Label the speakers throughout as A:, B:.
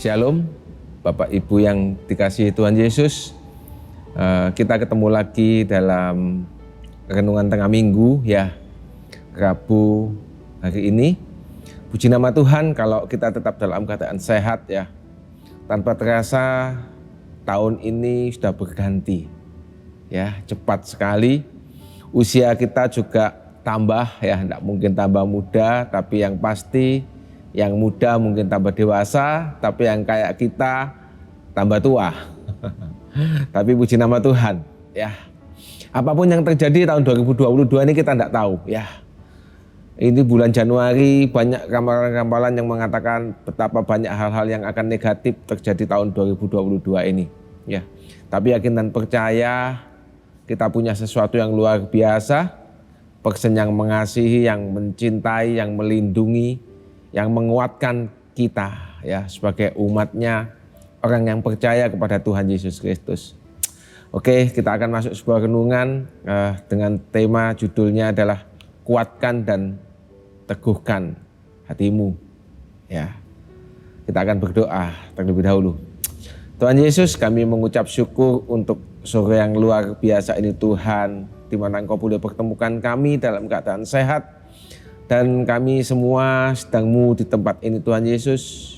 A: Shalom, Bapak Ibu yang dikasihi Tuhan Yesus. Kita ketemu lagi dalam renungan tengah minggu ya, Rabu hari ini. Puji nama Tuhan kalau kita tetap dalam keadaan sehat ya. Tanpa terasa tahun ini sudah berganti ya, cepat sekali. Usia kita juga tambah ya, tidak mungkin tambah muda, tapi yang pasti yang muda mungkin tambah dewasa, tapi yang kayak kita tambah tua. Tapi puji nama Tuhan ya. Apapun yang terjadi tahun 2022 ini kita tidak tahu ya. Ini bulan Januari banyak ramalan-ramalan yang mengatakan betapa banyak hal-hal yang akan negatif terjadi tahun 2022 ini ya. Tapi yakin dan percaya kita punya sesuatu yang luar biasa, person yang mengasihi, yang mencintai, yang melindungi, yang menguatkan kita ya sebagai umatnya, orang yang percaya kepada Tuhan Yesus Kristus. Oke, kita akan masuk sebuah renungan dengan tema judulnya adalah kuatkan dan teguhkan hatimu ya. Kita akan berdoa terlebih dahulu. Tuhan Yesus, kami mengucap syukur untuk sore yang luar biasa ini Tuhan, di mana Engkau boleh pertemukan kami dalam keadaan sehat. Dan kami semua sedang-Mu di tempat ini Tuhan Yesus.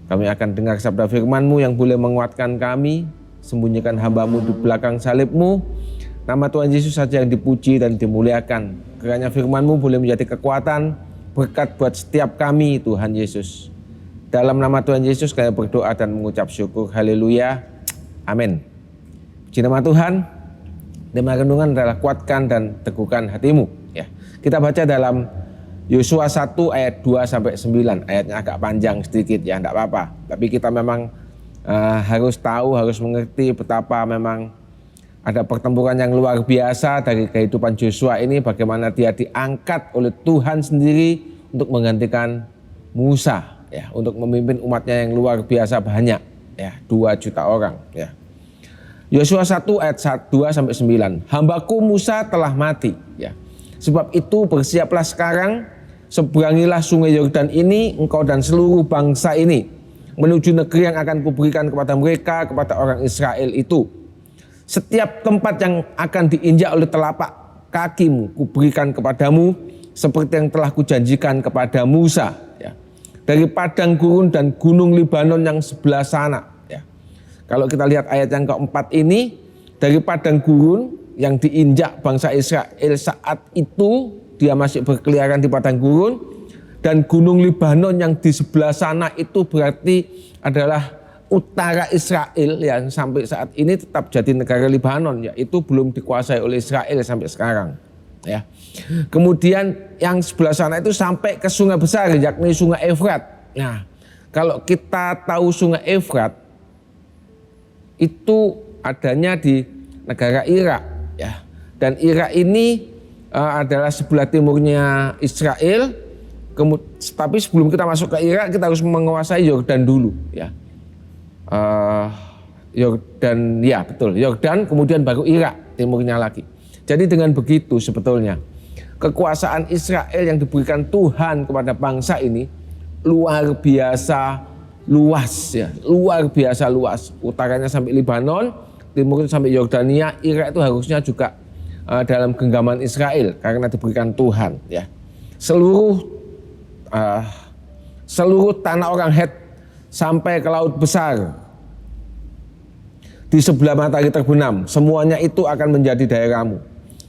A: Kami akan dengar sabda firman-Mu yang boleh menguatkan kami. Sembunyikan hamba-Mu di belakang salib-Mu. Nama Tuhan Yesus saja yang dipuji dan dimuliakan. Kiranya firman-Mu boleh menjadi kekuatan, berkat buat setiap kami Tuhan Yesus. Dalam nama Tuhan Yesus kami berdoa dan mengucap syukur. Haleluya. Amin. Puji nama Tuhan. Tema renungan adalah kuatkan dan teguhkan hatimu ya. Kita baca dalam Yosua 1 ayat 2 sampai 9. Ayatnya agak panjang sedikit ya, enggak apa-apa. Tapi kita memang harus tahu, harus mengerti betapa memang ada pertempuran yang luar biasa dari kehidupan Yosua ini, bagaimana dia diangkat oleh Tuhan sendiri untuk menggantikan Musa ya, untuk memimpin umatnya yang luar biasa banyak ya, 2 juta orang ya. Yosua 1 ayat 2 sampai 9. Hambaku Musa telah mati ya. Sebab itu bersiaplah sekarang, seberangilah sungai Yordan ini, engkau dan seluruh bangsa ini, menuju negeri yang akan kuberikan kepada mereka, kepada orang Israel itu. Setiap tempat yang akan diinjak oleh telapak kakimu, kuberikan kepadamu, seperti yang telah kujanjikan kepada Musa. Ya. Dari padang gurun dan gunung Libanon yang sebelah sana. Ya. Kalau kita lihat ayat yang keempat ini, dari padang gurun yang diinjak bangsa Israel saat itu, dia masih berkeliaran di padang gurun, dan gunung Libanon yang di sebelah sana itu berarti adalah utara Israel yang sampai saat ini tetap jadi negara Libanon ya, itu belum dikuasai oleh Israel sampai sekarang ya. Kemudian yang sebelah sana itu sampai ke sungai besar yakni sungai Efrat. Nah, kalau kita tahu sungai Efrat itu adanya di negara Irak ya, dan Irak ini adalah sebelah timurnya Israel. Tapi sebelum kita masuk ke Irak, kita harus menguasai Yordan dulu ya. Yordan ya betul, Yordan kemudian baru Irak timurnya lagi. Jadi dengan begitu sebetulnya kekuasaan Israel yang diberikan Tuhan kepada bangsa ini luar biasa luas ya, luar biasa luas. Utaranya sampai Libanon, timur sampai Yordania, Irak itu harusnya juga dalam genggaman Israel karena diberikan Tuhan ya. Seluruh tanah orang Het sampai ke laut besar di sebelah matahari terbenam, semuanya itu akan menjadi daerahmu.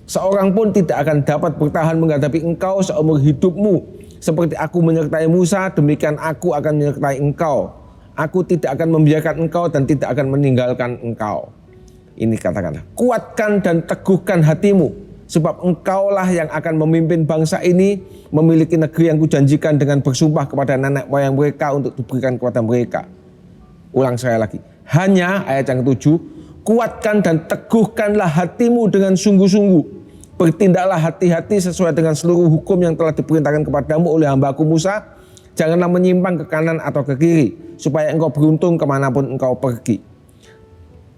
A: Seorang pun tidak akan dapat bertahan menghadapi engkau seumur hidupmu. Seperti aku menyertai Musa, demikian aku akan menyertai engkau. Aku tidak akan membiarkan engkau dan tidak akan meninggalkan engkau. Ini katakanlah, kuatkan dan teguhkan hatimu, sebab engkaulah yang akan memimpin bangsa ini memiliki negeri yang kujanjikan dengan bersumpah kepada nenek moyang mereka untuk diberikan kepada mereka. Ulang sekali lagi, hanya ayat yang ke-7, kuatkan dan teguhkanlah hatimu dengan sungguh-sungguh. Bertindaklah hati-hati sesuai dengan seluruh hukum yang telah diperintahkan kepadamu oleh hambaku Musa. Janganlah menyimpang ke kanan atau ke kiri, supaya engkau beruntung kemanapun engkau pergi.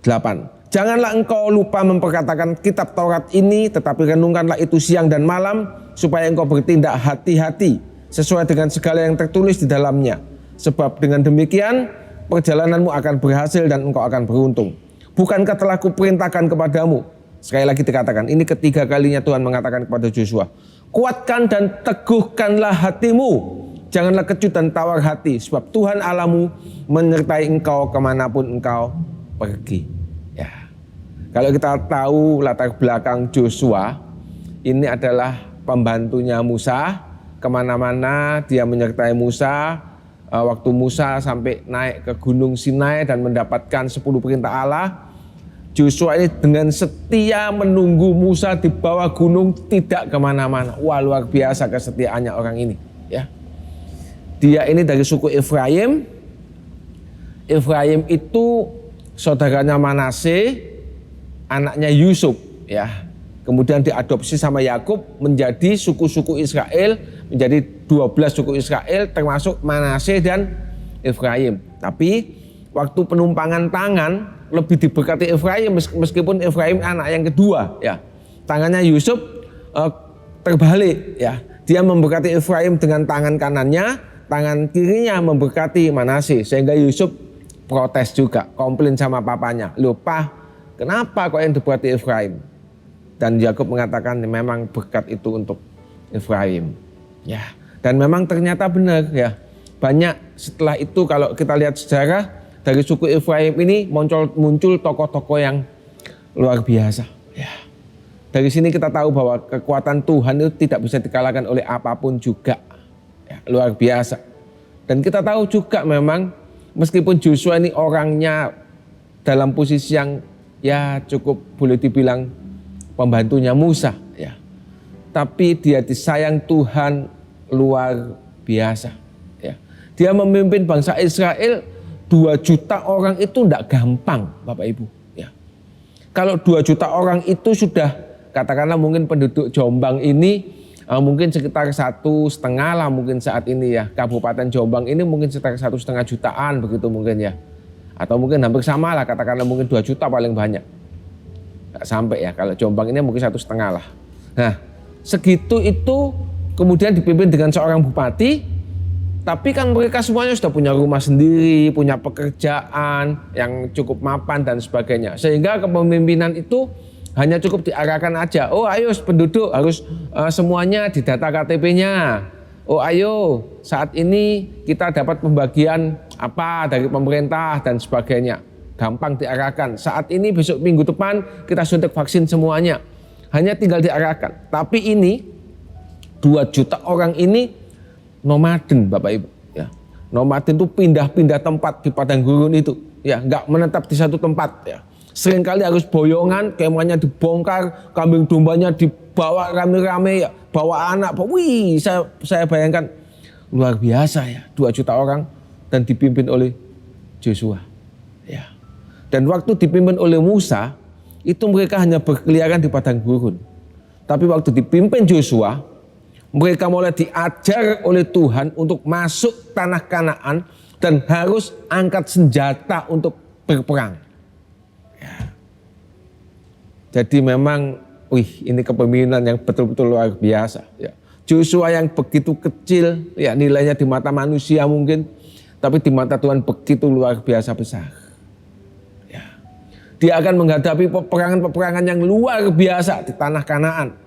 A: 8. Janganlah engkau lupa memperkatakan kitab Taurat ini, tetapi renungkanlah itu siang dan malam, supaya engkau bertindak hati-hati sesuai dengan segala yang tertulis di dalamnya. Sebab dengan demikian perjalananmu akan berhasil dan engkau akan beruntung. Bukankah telah kuperintahkan kepadamu? Sekali lagi dikatakan, ini ketiga kalinya Tuhan mengatakan kepada Joshua, kuatkan dan teguhkanlah hatimu, janganlah kecut dan tawar hati, sebab Tuhan Allahmu menyertai engkau kemanapun engkau pergi. Ya. Kalau kita tahu latar belakang Joshua, ini adalah pembantunya Musa, kemana-mana dia menyertai Musa. Waktu Musa sampai naik ke Gunung Sinai dan mendapatkan 10 perintah Allah, Joshua ini dengan setia menunggu Musa di bawah gunung, tidak kemana-mana. Wah, luar biasa kesetiaannya orang ini. Ya, dia ini dari suku Efraim. Efraim itu saudaranya Manase, anaknya Yusuf. Ya, kemudian diadopsi sama Yakub menjadi suku-suku Israel, menjadi 12 suku Israel, termasuk Manase dan Efraim. Tapi waktu penumpangan tangan lebih diberkati Efraim, meskipun Efraim anak yang kedua. Ya, tangannya Yusuf terbalik. Ya, dia memberkati Efraim dengan tangan kanannya, tangan kirinya memberkati Manase, sehingga Yusuf protes juga, komplain sama papanya, loh Pak, kenapa kok yang diberkati Efraim? Dan Yakub mengatakan memang berkat itu untuk Efraim. Ya, dan memang ternyata benar ya. Banyak setelah itu kalau kita lihat sejarah, dari suku Efraim ini muncul tokoh-tokoh yang luar biasa. Ya. Dari sini kita tahu bahwa kekuatan Tuhan itu tidak bisa dikalahkan oleh apapun juga. Ya, luar biasa. Dan kita tahu juga memang meskipun Joshua ini orangnya dalam posisi yang ya cukup boleh dibilang pembantunya Musa. Ya. Tapi dia disayang Tuhan luar biasa. Ya. Dia memimpin bangsa Israel 2 juta orang itu tidak gampang, Bapak Ibu. Ya. Kalau 2 juta orang itu sudah, katakanlah mungkin penduduk Jombang ini mungkin sekitar 1,5 lah mungkin saat ini ya. Kabupaten Jombang ini mungkin sekitar 1,5 jutaan begitu mungkin ya. Atau mungkin hampir sama lah, katakanlah mungkin 2 juta paling banyak. Nggak sampai ya, kalau Jombang ini mungkin 1,5 lah. Nah, segitu itu kemudian dipimpin dengan seorang bupati. Tapi kan mereka semuanya sudah punya rumah sendiri, punya pekerjaan yang cukup mapan dan sebagainya. Sehingga kepemimpinan itu hanya cukup diarahkan aja. Oh ayo penduduk harus semuanya didata KTP-nya. Oh ayo saat ini kita dapat pembagian apa dari pemerintah dan sebagainya. Gampang diarahkan. Saat ini besok minggu depan kita suntik vaksin semuanya. Hanya tinggal diarahkan. Tapi ini 2 juta orang ini nomaden, Bapak Ibu. Ya. Nomaden itu pindah-pindah tempat di padang gurun itu. Ya, nggak menetap di satu tempat. Ya. Seringkali harus boyongan, kemahnya dibongkar, kambing dombanya dibawa rame-rame, ya. Bawa anak. Wih, saya bayangkan luar biasa ya, 2 juta orang dan dipimpin oleh Joshua. Ya. Dan waktu dipimpin oleh Musa, itu mereka hanya berkeliaran di padang gurun. Tapi waktu dipimpin Joshua, mereka mulai diajar oleh Tuhan untuk masuk tanah Kanaan dan harus angkat senjata untuk berperang. Ya. Jadi memang, ini kepemimpinan yang betul-betul luar biasa. Ya. Joshua yang begitu kecil, ya nilainya di mata manusia mungkin, tapi di mata Tuhan begitu luar biasa besar. Ya. Dia akan menghadapi peperangan-peperangan yang luar biasa di tanah Kanaan,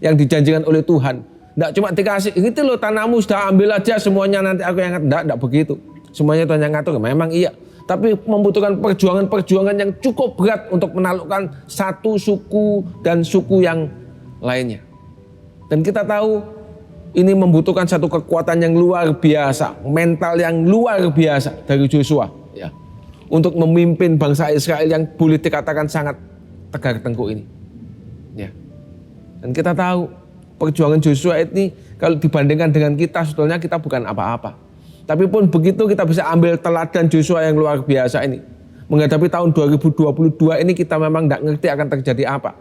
A: yang dijanjikan oleh Tuhan. Tidak cuma dikasih, itu loh tanahmu sudah ambil aja semuanya nanti aku yang ngatur. Tidak begitu. Semuanya Tuhan yang ngatur, memang iya. Tapi membutuhkan perjuangan-perjuangan yang cukup berat untuk menaklukkan satu suku dan suku yang lainnya. Dan kita tahu ini membutuhkan satu kekuatan yang luar biasa, mental yang luar biasa dari Joshua. Ya, untuk memimpin bangsa Israel yang boleh dikatakan sangat tegar tengkuk ini. Ya. Dan kita tahu perjuangan Joshua ini kalau dibandingkan dengan kita sebetulnya kita bukan apa-apa. Tapi pun begitu kita bisa ambil teladan Joshua yang luar biasa ini. Menghadapi tahun 2022 ini kita memang tidak ngerti akan terjadi apa.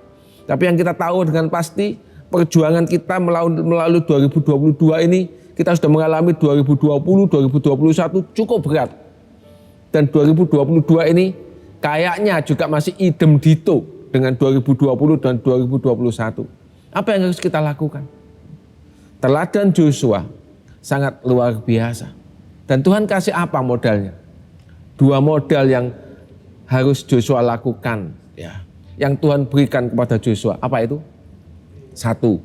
A: Tapi yang kita tahu dengan pasti perjuangan kita melalui 2022 ini kita sudah mengalami 2020, 2021 cukup berat. Dan 2022 ini kayaknya juga masih idem dito dengan 2020 dan 2021. Apa yang harus kita lakukan? Teladan Joshua sangat luar biasa. Dan Tuhan kasih apa modalnya? 2 modal yang harus Joshua lakukan, ya. Yang Tuhan berikan kepada Joshua, apa itu? 1,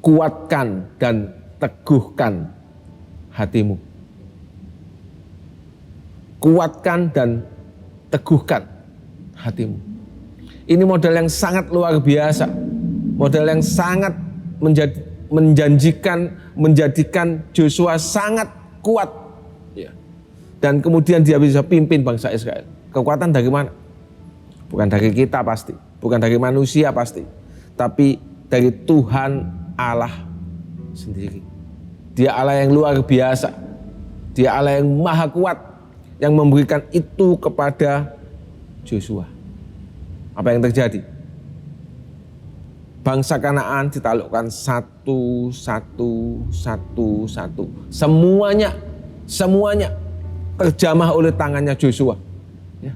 A: kuatkan dan teguhkan hatimu. Kuatkan dan teguhkan hatimu. Ini modal yang sangat luar biasa. Modal yang sangat menjadikan Joshua sangat kuat. Ya. Dan kemudian dia bisa pimpin bangsa Israel. Kekuatan dari mana? Bukan dari kita pasti. Bukan dari manusia pasti. Tapi dari Tuhan Allah sendiri. Dia Allah yang luar biasa. Dia Allah yang maha kuat. Yang memberikan itu kepada Joshua. Apa yang terjadi? Bangsa Kanaan ditaklukkan satu. Semuanya terjamah oleh tangannya Joshua. Ya.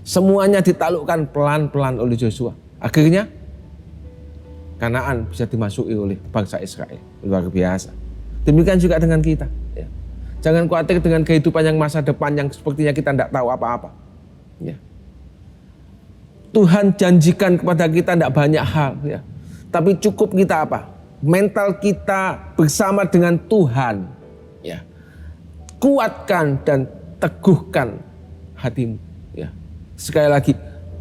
A: Semuanya ditaklukkan pelan-pelan oleh Joshua. Akhirnya Kanaan bisa dimasuki oleh bangsa Israel. Luar biasa. Demikian juga dengan kita. Ya. Jangan khawatir dengan kehidupan yang masa depan yang sepertinya kita tidak tahu apa-apa. Ya. Tuhan janjikan kepada kita tidak banyak hal. Ya. Tapi cukup kita apa? Mental kita bersama dengan Tuhan. Ya. Kuatkan dan teguhkan hatimu. Ya. Sekali lagi,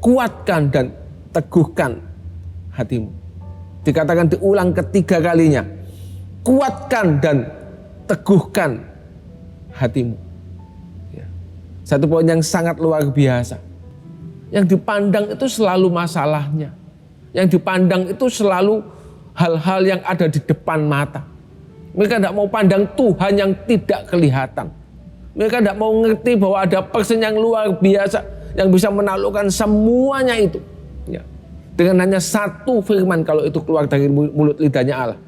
A: kuatkan dan teguhkan hatimu. Dikatakan diulang ketiga kalinya. Kuatkan dan teguhkan hatimu. Ya. Satu poin yang sangat luar biasa. Yang dipandang itu selalu masalahnya. Yang dipandang itu selalu hal-hal yang ada di depan mata. Mereka tidak mau pandang Tuhan yang tidak kelihatan. Mereka tidak mau ngerti bahwa ada person yang luar biasa yang bisa menaklukkan semuanya itu. Ya. Dengan hanya 1 firman kalau itu keluar dari mulut lidahnya Allah.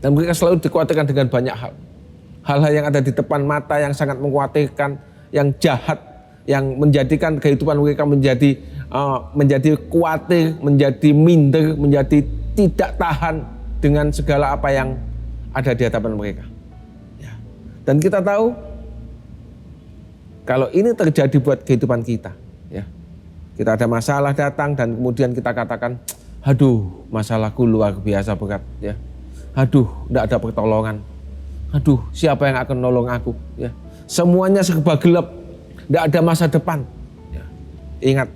A: Dan mereka selalu dikhawatirkan dengan banyak hal. Hal-hal yang ada di depan mata yang sangat mengkhawatirkan, yang jahat, yang menjadikan kehidupan mereka menjadi khawatir, menjadi minder, menjadi tidak tahan dengan segala apa yang ada di hadapan mereka. Ya. Dan kita tahu kalau ini terjadi buat kehidupan kita, ya. Kita ada masalah datang dan kemudian kita katakan, aduh masalahku luar biasa berat, ya. Aduh tidak ada pertolongan. Aduh siapa yang akan nolong aku, ya. Semuanya serba gelap. Tidak ada masa depan. Ya. Ingat,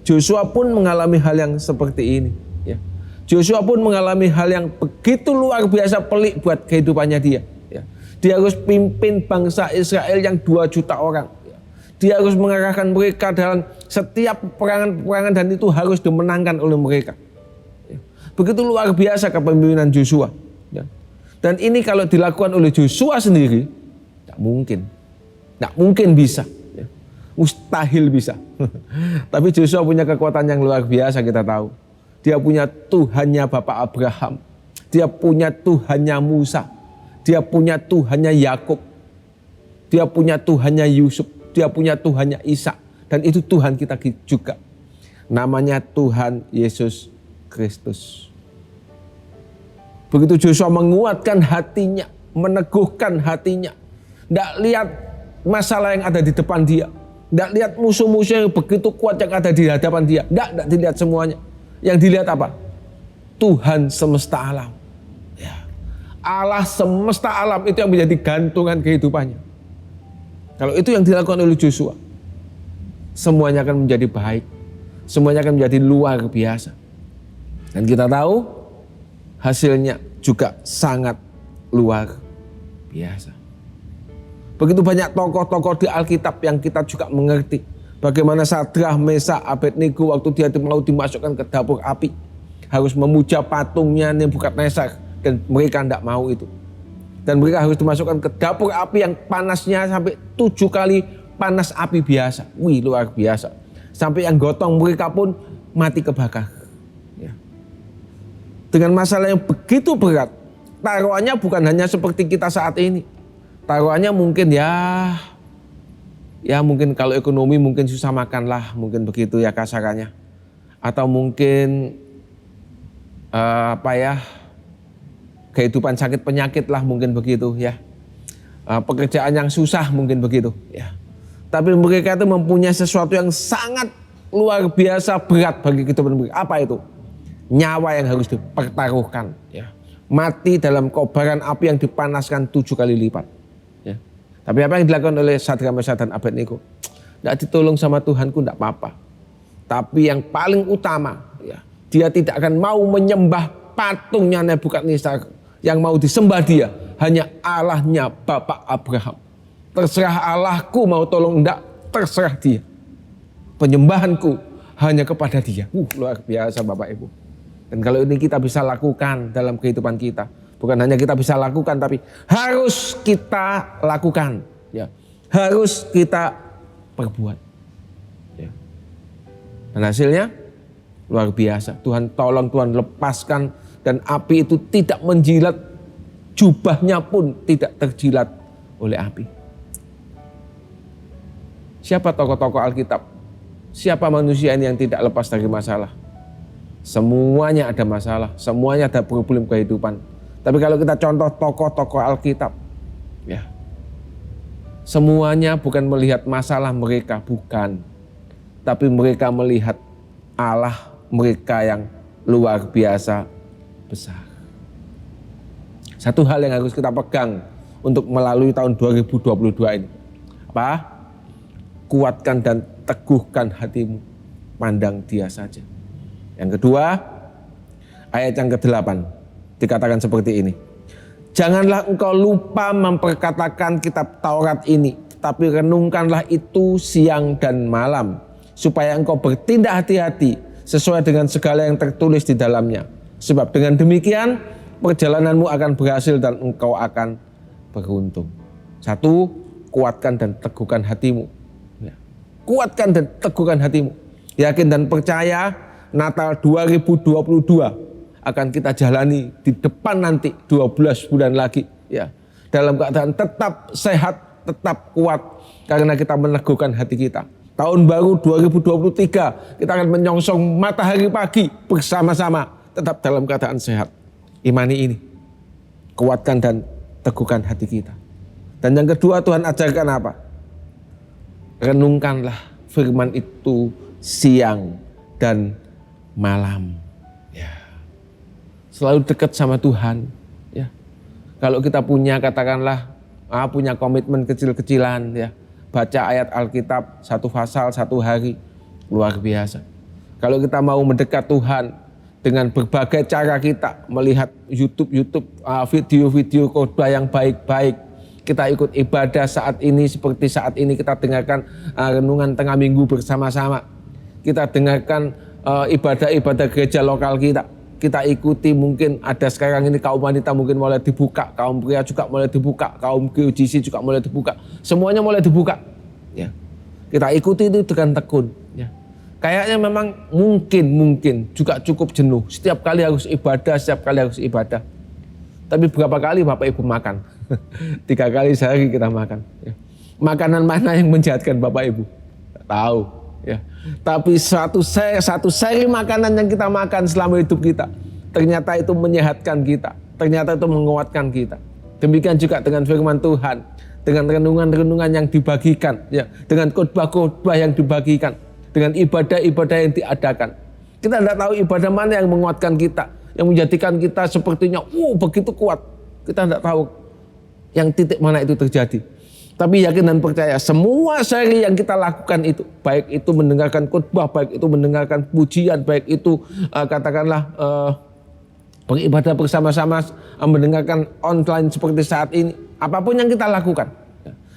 A: Joshua pun mengalami hal yang seperti ini. Ya. Joshua pun mengalami hal yang begitu luar biasa pelik buat kehidupannya dia. Ya. Dia harus pimpin bangsa Israel yang 2 juta orang. Ya. Dia harus mengarahkan mereka dalam setiap peperangan dan itu harus dimenangkan oleh mereka. Ya. Begitu luar biasa kepemimpinan Joshua. Ya. Dan ini kalau dilakukan oleh Joshua sendiri, tidak mungkin. Tidak mungkin bisa, ya. Mustahil bisa. Tapi Joshua punya kekuatan yang luar biasa kita tahu. Dia punya Tuhannya Bapak Abraham. Dia punya Tuhannya Musa. Dia punya Tuhannya Yakub. Dia punya Tuhannya Yusuf. Dia punya Tuhannya Ishak. Dan itu Tuhan kita juga. Namanya Tuhan Yesus Kristus. Begitu Joshua menguatkan hatinya, meneguhkan hatinya. Tidak lihat masalah yang ada di depan dia. Tidak lihat musuh-musuh yang begitu kuat yang ada di hadapan dia. Tidak dilihat semuanya. Yang dilihat apa? Tuhan semesta alam. Ya. Allah semesta alam itu yang menjadi gantungan kehidupannya. Kalau itu yang dilakukan oleh Joshua, semuanya akan menjadi baik. Semuanya akan menjadi luar biasa. Dan kita tahu hasilnya juga sangat luar biasa. Begitu banyak tokoh-tokoh di Alkitab yang kita juga mengerti. Bagaimana Sadrah, Mesak, Abednego waktu dia mau dimasukkan ke dapur api. Harus memuja patungnya Nebukadnezar. Dan mereka tidak mau itu. Dan mereka harus dimasukkan ke dapur api yang panasnya sampai 7 kali panas api biasa. Wih, luar biasa. Sampai yang gotong mereka pun mati kebakar. Ya. Dengan masalah yang begitu berat. Taruhannya bukan hanya seperti kita saat ini. Taruhannya mungkin ya mungkin kalau ekonomi mungkin susah makan lah, mungkin begitu ya kasarannya. Atau mungkin kehidupan sakit penyakit lah mungkin begitu ya. pekerjaan yang susah mungkin begitu. Ya. Tapi mereka itu mempunyai sesuatu yang sangat luar biasa berat bagi kehidupan mereka. Apa itu? Nyawa yang harus dipertaruhkan. Ya. Mati dalam kobaran api yang dipanaskan 7 kali lipat. Ya. Tapi apa yang dilakukan oleh Sadrak, Mesak dan Abednego? Tidak ditolong sama Tuhanku, tidak apa-apa. Tapi yang paling utama, ya, dia tidak akan mau menyembah patungnya Nebukadnezar. Yang mau disembah dia hanya Allahnya Bapak Abraham. Terserah Allahku mau tolong, tidak, terserah dia. Penyembahanku hanya kepada dia. Luar biasa Bapak Ibu. Dan kalau ini kita bisa lakukan dalam kehidupan kita, bukan hanya kita bisa lakukan, tapi harus kita lakukan, ya, harus kita perbuat. Ya. Dan hasilnya luar biasa. Tuhan tolong, Tuhan lepaskan, dan api itu tidak menjilat, jubahnya pun tidak terjilat oleh api. Siapa tokoh-tokoh Alkitab? Siapa manusia ini yang tidak lepas dari masalah? Semuanya ada masalah, semuanya ada problem kehidupan. Tapi kalau kita contoh tokoh-tokoh Alkitab, ya, semuanya bukan melihat masalah mereka, bukan. Tapi mereka melihat Allah mereka yang luar biasa besar. Satu hal yang harus kita pegang untuk melalui tahun 2022 ini. Apa? Kuatkan dan teguhkan hatimu, pandang dia saja. Yang kedua, ayat yang ke-8 dikatakan seperti ini. Janganlah engkau lupa memperkatakan kitab Taurat ini, tapi renungkanlah itu siang dan malam, supaya engkau bertindak hati-hati sesuai dengan segala yang tertulis di dalamnya. Sebab dengan demikian perjalananmu akan berhasil dan engkau akan beruntung. Satu, kuatkan dan teguhkan hatimu. Ya. Kuatkan dan teguhkan hatimu. Yakin dan percaya Natal 2022 akan kita jalani di depan nanti 12 bulan lagi, ya, dalam keadaan tetap sehat, tetap kuat, karena kita meneguhkan hati kita. Tahun baru 2023 kita akan menyongsong matahari pagi bersama-sama, tetap dalam keadaan sehat. Imani ini, kuatkan dan teguhkan hati kita. Dan yang kedua, Tuhan ajarkan apa? Renungkanlah firman itu siang dan malam, ya. Selalu dekat sama Tuhan, ya. Kalau kita punya, katakanlah, punya komitmen kecil-kecilan, ya, baca ayat Alkitab 1 pasal 1 hari, luar biasa. Kalau kita mau mendekat Tuhan dengan berbagai cara, kita melihat YouTube, video-video khotbah yang baik-baik, kita ikut ibadah saat ini, seperti saat ini kita dengarkan renungan tengah minggu bersama-sama, kita dengarkan ibadah-ibadah gereja lokal kita ikuti. Mungkin ada sekarang ini kaum wanita mungkin mulai dibuka, kaum pria juga mulai dibuka, kaum GOGC juga mulai dibuka, semuanya mulai dibuka, ya. Kita ikuti itu dengan tekun, ya. Kayaknya memang mungkin juga cukup jenuh, setiap kali harus ibadah, tapi berapa kali Bapak Ibu makan? 3 kali sehari kita makan, ya. Makanan mana yang menjahatkan Bapak Ibu? Tidak tahu, ya. Tapi satu seri makanan yang kita makan selama hidup kita, ternyata itu menyehatkan kita, ternyata itu menguatkan kita. Demikian juga dengan firman Tuhan, dengan renungan-renungan yang dibagikan, ya, dengan khotbah-khotbah yang dibagikan, dengan ibadah-ibadah yang diadakan. Kita tidak tahu ibadah mana yang menguatkan kita, yang menjadikan kita sepertinya begitu kuat. Kita tidak tahu yang titik mana itu terjadi. Tapi yakin dan percaya semua seri yang kita lakukan itu, baik itu mendengarkan khotbah, baik itu mendengarkan pujian, baik itu katakanlah beribadah bersama-sama, mendengarkan online seperti saat ini, apapun yang kita lakukan,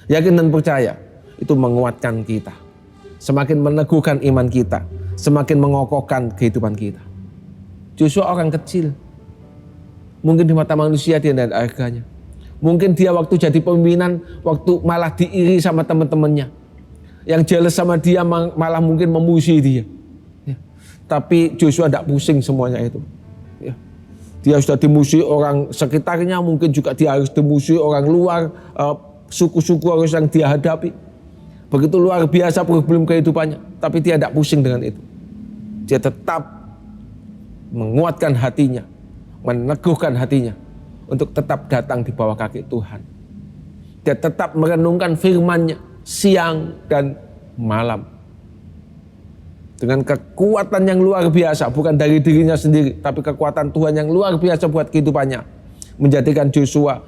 A: yakin dan percaya itu menguatkan kita, semakin meneguhkan iman kita, semakin mengokohkan kehidupan kita. Justru orang kecil, mungkin di mata manusia dia tidak ada harganya. Mungkin dia waktu jadi pemimpinan, waktu malah diiri sama teman-temannya. Yang jealous sama dia malah mungkin memuji dia. Ya. Tapi Joshua tidak pusing semuanya itu. Ya. Dia sudah dimusuhi orang sekitarnya, mungkin juga dia harus dimusuhi orang luar, suku-suku harus yang dia hadapi. Begitu luar biasa problem kehidupannya, tapi dia tidak pusing dengan itu. Dia tetap menguatkan hatinya, meneguhkan hatinya, untuk tetap datang di bawah kaki Tuhan. Dia tetap merenungkan firman-Nya siang dan malam. Dengan kekuatan yang luar biasa, bukan dari dirinya sendiri, tapi kekuatan Tuhan yang luar biasa buat kehidupannya. Menjadikan Joshua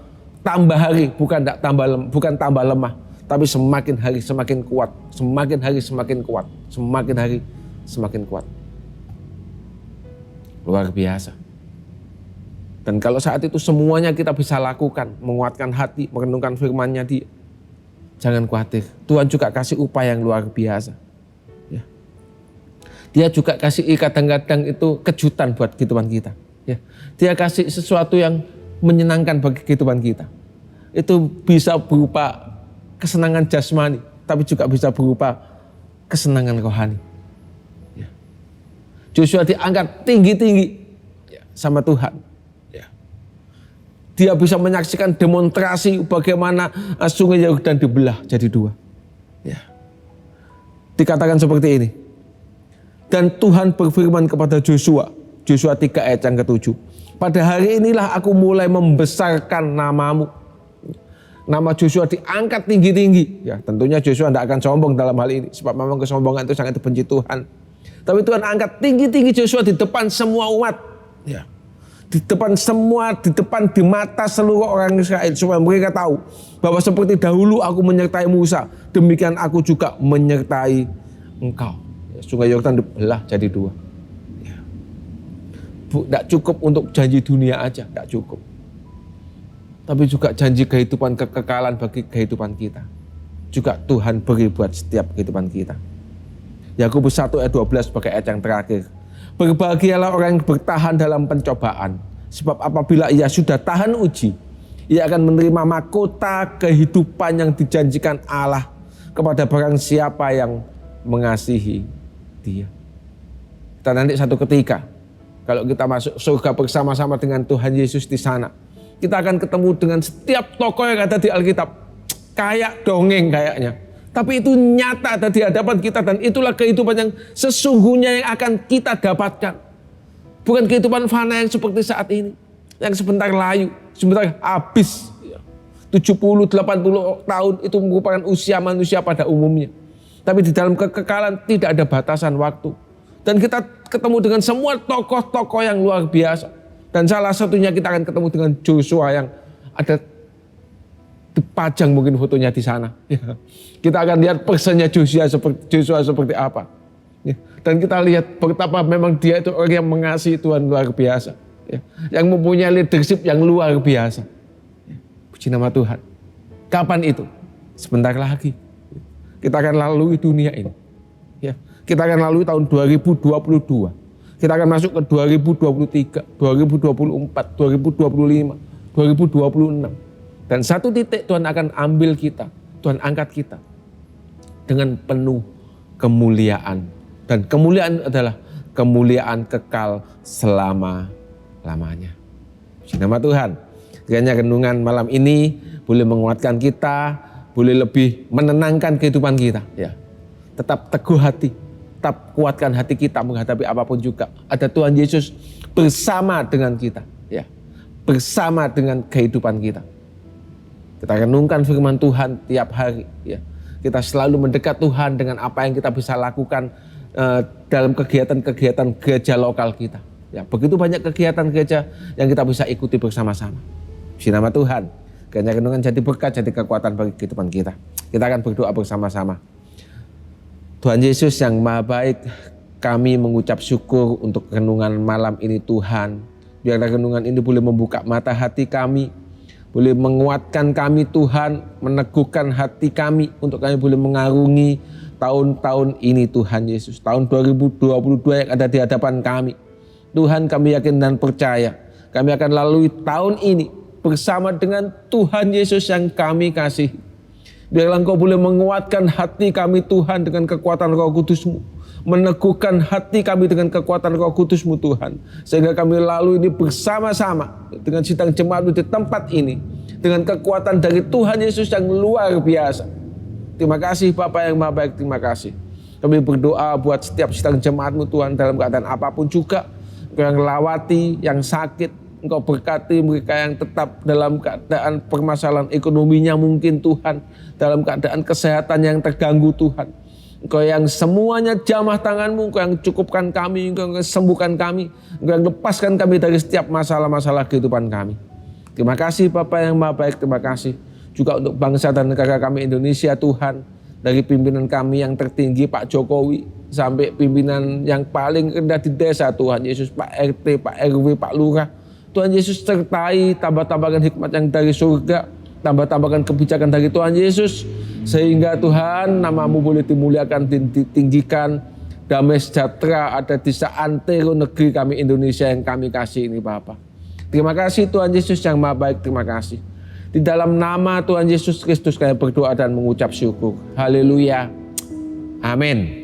A: tambah hari, bukan tambah lemah, tapi semakin hari semakin kuat, semakin hari semakin kuat, semakin hari semakin kuat. Luar biasa. Dan kalau saat itu semuanya kita bisa lakukan, menguatkan hati, merenungkan firman-Nya Dia, jangan khawatir. Tuhan juga kasih upaya yang luar biasa. Ya. Dia juga kasih kadang-kadang itu kejutan buat kehidupan kita. Ya. Dia kasih sesuatu yang menyenangkan bagi kehidupan kita. Itu bisa berupa kesenangan jasmani, tapi juga bisa berupa kesenangan rohani. Ya. Joshua diangkat tinggi-tinggi sama Tuhan. Dia bisa menyaksikan demonstrasi bagaimana sungai Yordan dibelah jadi dua. Ya. Dikatakan seperti ini. Dan Tuhan berfirman kepada Joshua, Joshua 3 ayat yang ke-7. Pada hari inilah aku mulai membesarkan namamu. Nama Joshua diangkat tinggi-tinggi. Ya, tentunya Joshua tidak akan sombong dalam hal ini. Sebab memang kesombongan itu sangat dibenci Tuhan. Tapi Tuhan angkat tinggi-tinggi Joshua di depan semua umat. Ya. Di depan semua, di mata seluruh orang Israel, supaya mereka tahu bahwa seperti dahulu aku menyertai Musa, demikian aku juga menyertai engkau. Ya, sungai Yordan dibelah jadi dua. Ya. Tidak cukup untuk janji dunia aja, tidak cukup. Tapi juga janji kehidupan kekekalan bagi kehidupan kita. Juga Tuhan beri buat setiap kehidupan kita. Yakobus 1 ayat 12 sebagai ayat yang terakhir. Berbahagialah orang yang bertahan dalam pencobaan. Sebab apabila ia sudah tahan uji, ia akan menerima mahkota kehidupan yang dijanjikan Allah kepada barang siapa yang mengasihi Dia. Kita nanti satu ketika, kalau kita masuk surga bersama-sama dengan Tuhan Yesus di sana, kita akan ketemu dengan setiap tokoh yang ada di Alkitab. Kayak dongeng kayaknya. Tapi itu nyata ada di hadapan kita, dan itulah kehidupan yang sesungguhnya yang akan kita dapatkan. Bukan kehidupan fana yang seperti saat ini. Yang sebentar layu, sebentar habis. 70-80 tahun itu merupakan usia manusia pada umumnya. Tapi di dalam kekekalan tidak ada batasan waktu. Dan kita ketemu dengan semua tokoh-tokoh yang luar biasa. Dan salah satunya kita akan ketemu dengan Joshua yang ada dipajang mungkin fotonya di sana. Ya. Kita akan lihat persennya Joshua seperti apa. Ya. Dan kita lihat betapa memang dia itu orang yang mengasihi Tuhan luar biasa. Ya. Yang mempunyai leadership yang luar biasa. Ya. Puji nama Tuhan. Kapan itu? Sebentar lagi. Kita akan lalui dunia ini. Ya. Kita akan lalui tahun 2022. Kita akan masuk ke 2023, 2024, 2025, 2026. Dan satu titik Tuhan akan ambil kita, Tuhan angkat kita dengan penuh kemuliaan. Dan kemuliaan adalah kemuliaan kekal selama-lamanya. Puji nama Tuhan. Kiranya renungan malam ini boleh menguatkan kita, boleh lebih menenangkan kehidupan kita. Ya. Tetap teguh hati, tetap kuatkan hati kita menghadapi apapun juga. Ada Tuhan Yesus bersama dengan kita. Ya. Bersama dengan kehidupan kita. Kita renungkan firman Tuhan tiap hari. Ya. Kita selalu mendekat Tuhan dengan apa yang kita bisa lakukan dalam kegiatan-kegiatan gereja lokal kita. Ya, begitu banyak kegiatan gereja yang kita bisa ikuti bersama-sama. Puji nama Tuhan. Kiranya renungan jadi berkat, jadi kekuatan bagi kehidupan kita. Kita akan berdoa bersama-sama. Tuhan Yesus yang Maha Baik, kami mengucap syukur untuk renungan malam ini Tuhan. Biarlah renungan ini boleh membuka mata hati kami, boleh menguatkan kami Tuhan, meneguhkan hati kami untuk kami boleh mengarungi tahun-tahun ini Tuhan Yesus. Tahun 2022 yang ada di hadapan kami. Tuhan, kami yakin dan percaya kami akan lalui tahun ini bersama dengan Tuhan Yesus yang kami kasihi. Biarlah Engkau boleh menguatkan hati kami Tuhan dengan kekuatan Roh Kudus-Mu. Meneguhkan hati kami dengan kekuatan Roh Kudus-Mu Tuhan. Sehingga kami lalu ini bersama-sama dengan sidang jemaat di tempat ini. Dengan kekuatan dari Tuhan Yesus yang luar biasa. Terima kasih Bapa yang Maha Baik, terima kasih. Kami berdoa buat setiap sidang jemaat-Mu Tuhan dalam keadaan apapun juga. Yang lawati, yang sakit, Engkau berkati mereka yang tetap dalam keadaan permasalahan ekonominya mungkin Tuhan, dalam keadaan kesehatan yang terganggu Tuhan. Engkau yang semuanya jamah tangan-Mu, Engkau yang cukupkan kami, Engkau yang sembuhkan kami, Engkau yang lepaskan kami dari setiap masalah-masalah kehidupan kami. Terima kasih Bapa yang Maha Baik, terima kasih juga untuk bangsa dan negara kami Indonesia Tuhan. Dari pimpinan kami yang tertinggi Pak Jokowi sampai pimpinan yang paling rendah di desa Tuhan Yesus, Pak RT, Pak RW, Pak Lurah. Tuhan Yesus sertai, tambah-tambahkan hikmat yang dari surga, tambah-tambahkan kebijakan dari Tuhan Yesus. Sehingga Tuhan nama-Mu boleh dimuliakan, ditinggikan, damai sejahtera ada di seantero negeri kami Indonesia yang kami kasih ini Bapa. Terima kasih Tuhan Yesus yang Maha Baik, terima kasih. Di dalam nama Tuhan Yesus Kristus kami berdoa dan mengucap syukur. Haleluya. Amin.